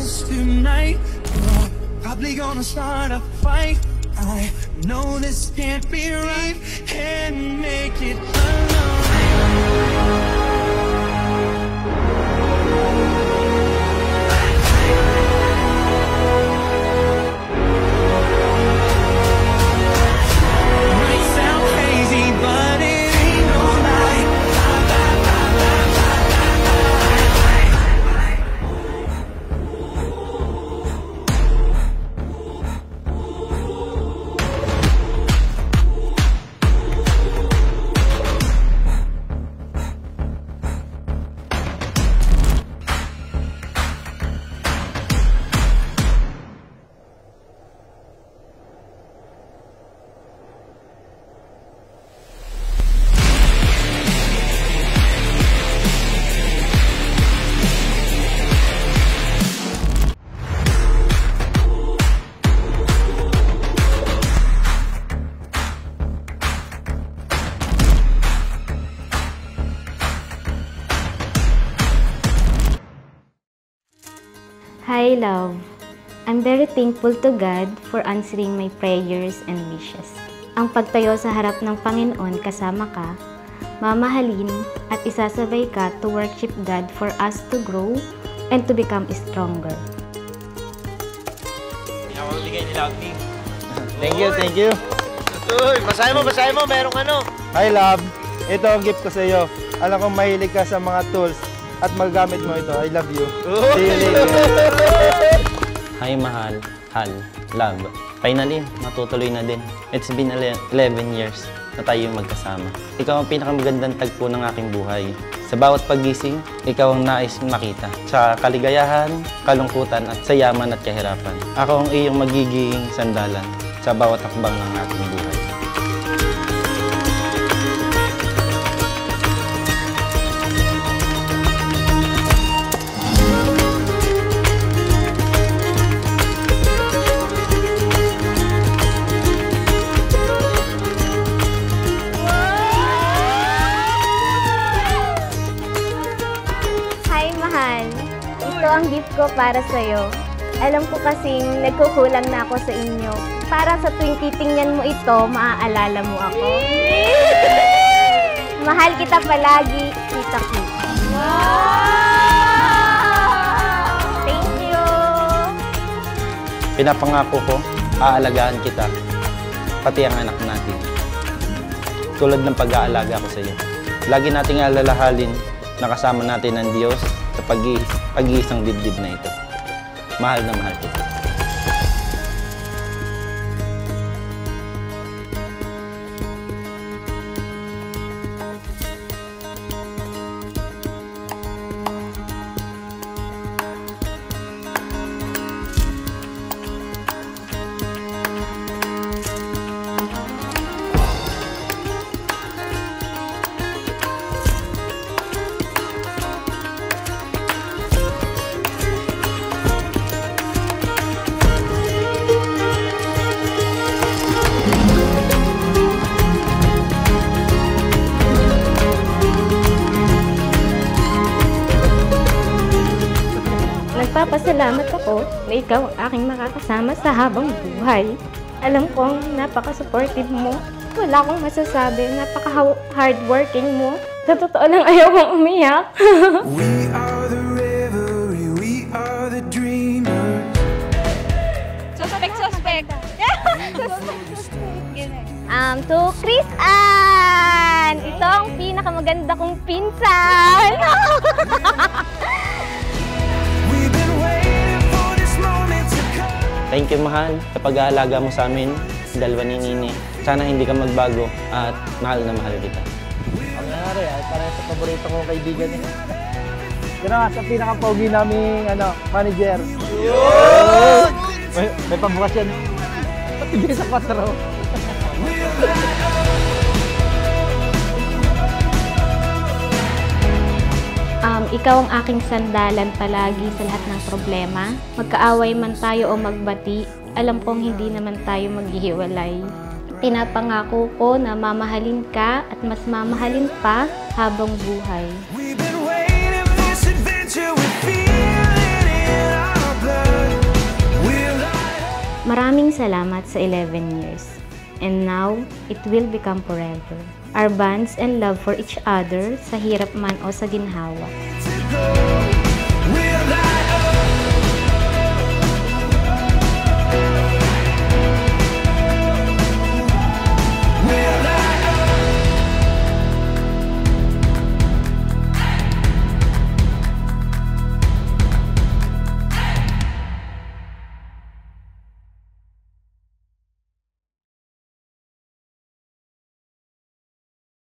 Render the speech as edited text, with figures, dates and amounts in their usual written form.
promise tonight we're probably gonna start a fight. I know this can't be right and make it alone. Hi, love. I'm very thankful to God for answering my prayers and wishes. Ang pagtayo sa harap ng Panginoon kasama ka, mamahalin at isasabay ka to worship God for us to grow and to become stronger. Pinakabigay ni Love me. Thank you, thank you. Uy, basahin mo, merong ano. Hi, love. Ito ang gift ko sa iyo. Alam kong mahilig ka sa mga tools at magamit mo ito. I love you. See you later. Hi, mahal. Hal. Love. Finally, matutuloy na din. It's been 11 years na tayo magkasama. Ikaw ang pinakamagandang tagpo ng aking buhay. Sa bawat pagising, ikaw ang nais makita. Sa kaligayahan, kalungkutan at sa yaman at kahirapan. Ako ang iyong magiging sandalan sa bawat hakbang ng ating buhay. Ito ang gift ko para sa'yo. Alam ko kasing nagkukulang na ako sa inyo. Para sa tuwing titingnan mo ito, maaalala mo ako. Mahal kita palagi, Tita Kim. Wow! Thank you! Pinapangako ko, aalagaan kita, pati ang anak natin. Tulad ng pag-aalaga ko sa iyo. Lagi nating alalahalin na kasama natin ang Diyos sa pag-iisang dibdib na ito. Mahal na mahal kita. Nagpapasalamat ako na ikaw ang aking makakasama sa habang buhay. Alam kong napaka-supportive mo. Wala akong masasabi, napaka-hardworking mo. Sa totoo lang, ayaw kong umiyak. We are the river, we are the dreamers. Suspect. To Chris Ann! Ito ang pinakamaganda kong pinsan! Thank you, mahal, sa pag-aalaga mo sa amin, dalawa ni Nini. Sana hindi ka magbago at mahal na mahal kita. Ang nangyari ay parang sa paborito kong kaibigan niya. Yan nga, sa pinaka-pogi naming manager. May pabukas yan. Patigay sa 4. Ikaw ang aking sandalan palagi sa lahat ng problema. Magkaaway man tayo o magbati, alam kong hindi naman tayo maghihiwalay. Pinapangako ko na mamahalin ka at mas mamahalin pa habang buhay. We've been waiting for this adventure, we feel it in our blood. salamat sa 11 years. And now, it will become forever. Our bonds and love for each other sa hirap man o sa ginhawa. Will I